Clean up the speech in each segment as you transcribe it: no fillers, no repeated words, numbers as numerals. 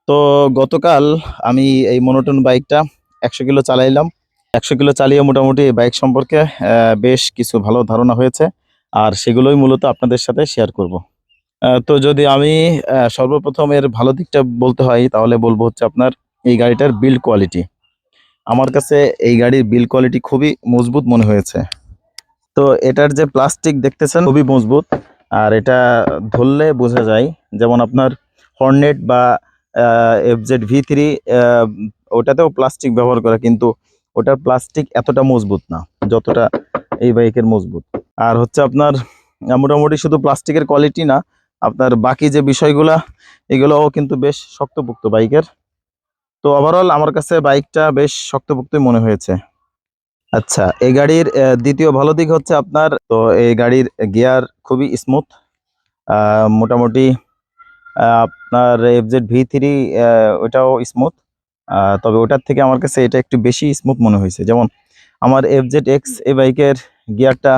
তো গতকাল আমি এই মোনোটন বাইকটা 100 কিলো চালাইলাম। 100 কিলো চালিয়ে মোটামুটি এই বাইক সম্পর্কে বেশ কিছু ভালো ধারণা হয়েছে, আর সেগুলোই মূলত আপনাদের সাথে শেয়ার করব। তো যদি আমি সর্বপ্রথম এর ভালো দিকটা বলতে হয়, তাহলে বলবো হচ্ছে আপনার এই গাড়িটার বিল্ড কোয়ালিটি। আমার কাছে এই গাড়ির বিল্ড কোয়ালিটি খুবই মজবুত মনে হয়েছে। তো এটার যে প্লাস্টিক দেখতেছেন খুবই মজবুত, আর এটা ধরলে বোঝা যায়। যেমন আপনার হর্নেট বা FZ V3, ওটাতেও প্লাস্টিক ব্যবহার করে, কিন্তু ওটার প্লাস্টিক এতটা মজবুত না যতটা এই বাইকের মজবুত। আর হচ্ছে আপনার মোটামুটি শুধু প্লাস্টিকের কোয়ালিটি না, আপনার বাকি যে বিষয়গুলা এগুলোও কিন্তু বেশ শক্তপোক্ত বাইকের। তো ওভারঅল আমার কাছে বাইকটা বেশ শক্তপোক্তই মনে হয়েছে। আচ্ছা, এই গাড়ির দ্বিতীয় ভালো দিক হচ্ছে আপনার, তো এই গাড়ির গিয়ার খুবই স্মুথ। মোটামুটি আপনার FZ V3 ওটাও স্মুথ, তবে ওটার থেকে আমার কাছে এটা একটু বেশি স্মুথ মনে হয়েছে। যেমন আমার FZX এই বাইকের গিয়ারটা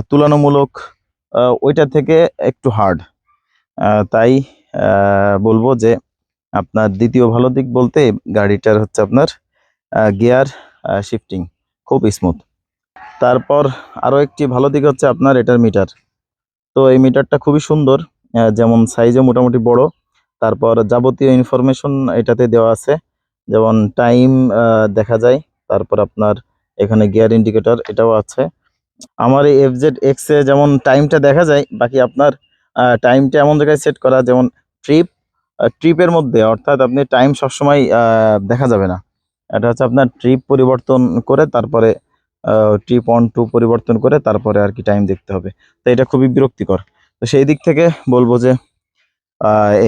তুলনামূলক ওইটা থেকে একটু হার্ড। তাই বলবো যে আপনার দ্বিতীয় ভালো দিক বলতে গাড়িটার হচ্ছে আপনার গিয়ার শিফটিং খুব স্মুথ। তারপর আরও একটি ভালো দিক হচ্ছে আপনার এটার মিটার। তো এই মিটারটা খুবই সুন্দর, যেমন সাইজে মোটামুটি বড়। তারপর যাবতীয় ইনফরমেশন এটাতে দেওয়া আছে, যেমন টাইম দেখা যায়। তারপর আপনার এখানে গিয়ার ইন্ডিকেটর এটাও আছে। আমার এই FZX এ যেমন টাইমটা দেখা যায়, বাকি আপনার টাইমটা এমন জায়গায় সেট করা, যেমন ট্রিপের মধ্যে, অর্থাৎ আপনি টাইম সবসময় দেখা যাবে না। এটা হচ্ছে আপনার ট্রিপ পরিবর্তন করে তারপরে ট্রিপ 1 2 পরিবর্তন করে তারপরে আর কি টাইম দেখতে হবে। তো এটা খুবই বিরক্তিকর। তো সেই দিক থেকে বলবো যে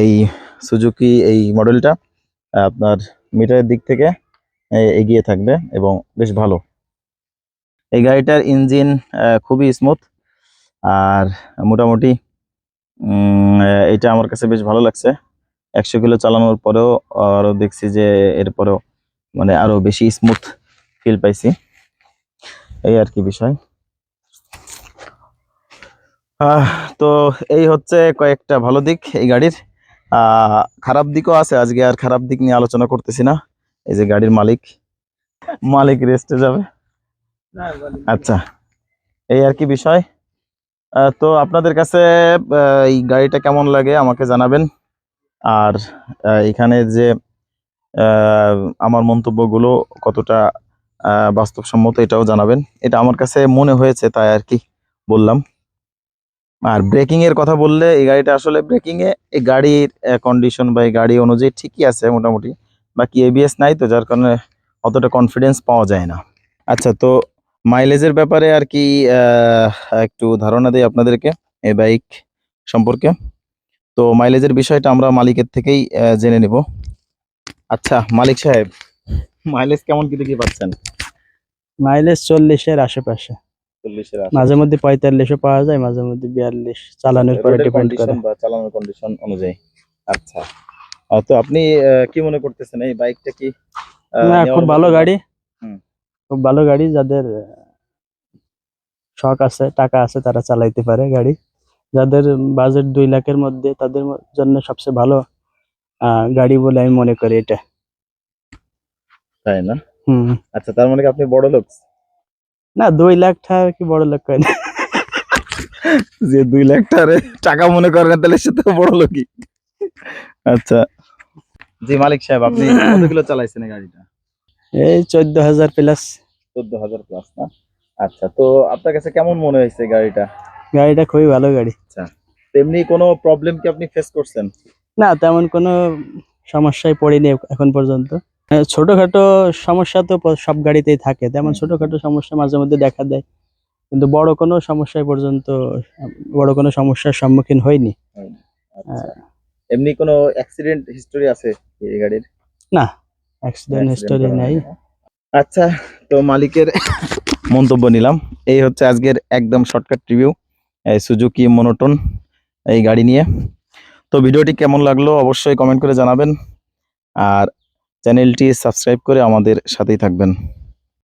এই সুজুকি এই মডেলটা আপনার মিটারের দিক থেকে এগিয়ে থাকবে এবং বেশ ভালো। এই গাড়িটার ইঞ্জিন খুবই স্মুথ, আর মোটামুটি এটা আমার কাছে বেশ ভালো লাগছে। 100 কিলো চালানোর পরেও আরও দেখছি যে এরপরেও মানে আরও বেশি স্মুথ ফিল পাইছি, এই আর কি বিষয়। তো এই হচ্ছে কয়েকটা ভালো দিক এই গাড়ির। খারাপ দিকও আছে, আজকে আর খারাপ দিক নিয়ে আলোচনা করতেছি না। এই যে গাড়ির মালিক রেস্টে যাবে। আচ্ছা, এই আর কি বিষয়। তো আপনাদের কাছে এই গাড়িটা কেমন লাগে আমাকে জানাবেন। আর এখানে যে আমার মন্তব্যগুলো কতটা বাস্তবসম্মত এটাও জানাবেন। এটা আমার কাছে মনে হয়েছে তাই আর কি বললাম। আর ব্রেকিং এর কথা বললে, এই গাড়িটা আসলে ব্রেকিং এ এই গাড়ির কন্ডিশন বা এই গাড়ি অনুযায়ী ঠিকই আছে মোটামুটি। বাকি ABS নাই, তো যার কারণে অতটা কনফিডেন্স পাওয়া যায় না। আচ্ছা, তো মাইলেজের ব্যাপারে আর কি একটু ধারণা দেই আপনাদেরকে এই বাইক সম্পর্কে। তো মাইলেজের বিষয়টা আমরা মালিকের থেকেই জেনে নেব। আচ্ছা মালিক সাহেব, মাইলেজ কেমন কি দেখি পাচ্ছেন? মাইলেজ 40-এর আশেপাশে, 40-এর মাঝে মধ্যে 45-ও পাওয়া যায়, মাঝে মধ্যে 42, চালানোর পরে রোডের ডিপেন্ড করে। কন্ডিশন বা চালানোর কন্ডিশন অনুযায়ী। আচ্ছা, তো আপনি কি মনে করতেছেন এই বাইকটা কি না, নেওয়ার খুব মতো ভালো না? গাড়ি, হুম। খুব ভালো গাড়ি। যাদের শখ আছে, টাকা আছে, তারা চালাইতে পারে গাড়ি। যাদের বাজেট 2 লাখের মধ্যে, তাদের জন্য সবচেয়ে ভালো গাড়ি বলে আমি মনে করি এটা। তাই না? হুম। আচ্ছা, তার মানে কি আপনি বড় লোক? না, 2 লাখ টাকা কি বড় লোক কয় না। যে 2 লাখ টাকা মনে করেন, তাহলে সে তো বড় লোকই। আচ্ছা, জি মালিক সাহেব, আপনি কত কিলো চালাইছেন এই গাড়িটা? এই 14,000 প্লাস। 14,000 প্লাস না? আচ্ছা, তো আপনার কাছে কেমন মনে হয়েছে গাড়িটা? গাড়িটা খুবই ভালো গাড়ি। আচ্ছা, তেমনি কোনো প্রবলেম কি আপনি ফেস করছেন? না, তেমন কোনো সমস্যায় পড়িনি এখন পর্যন্ত। ছোটখাটো সমস্যা তো সব গাড়িতেই থাকে, তেমন ছোটখাটো সমস্যা মাঝে মধ্যে দেখা দেয়, কিন্তু বড় কোনো সমস্যার সম্মুখীন হয়নি। আচ্ছা, এমনি কোনো অ্যাক্সিডেন্ট হিস্টোরি আছে এই গাড়ির? না, অ্যাক্সিডেন্ট অ্যাক্সিডেন্ট হিস্টোরি করা নাই। হয়নি না? আচ্ছা, তো মালিকের মন্তব্য নিলাম। এই হচ্ছে আজকের একদম শর্টকাট রিভিউ এই সুজুকি মোনোটন এই গাড়ি নিয়ে। তো ভিডিওটি কেমন লাগলো অবশ্যই কমেন্ট করে জানাবেন, আর চ্যানেলটি সাবস্ক্রাইব করে আমাদের সাথেই থাকবেন।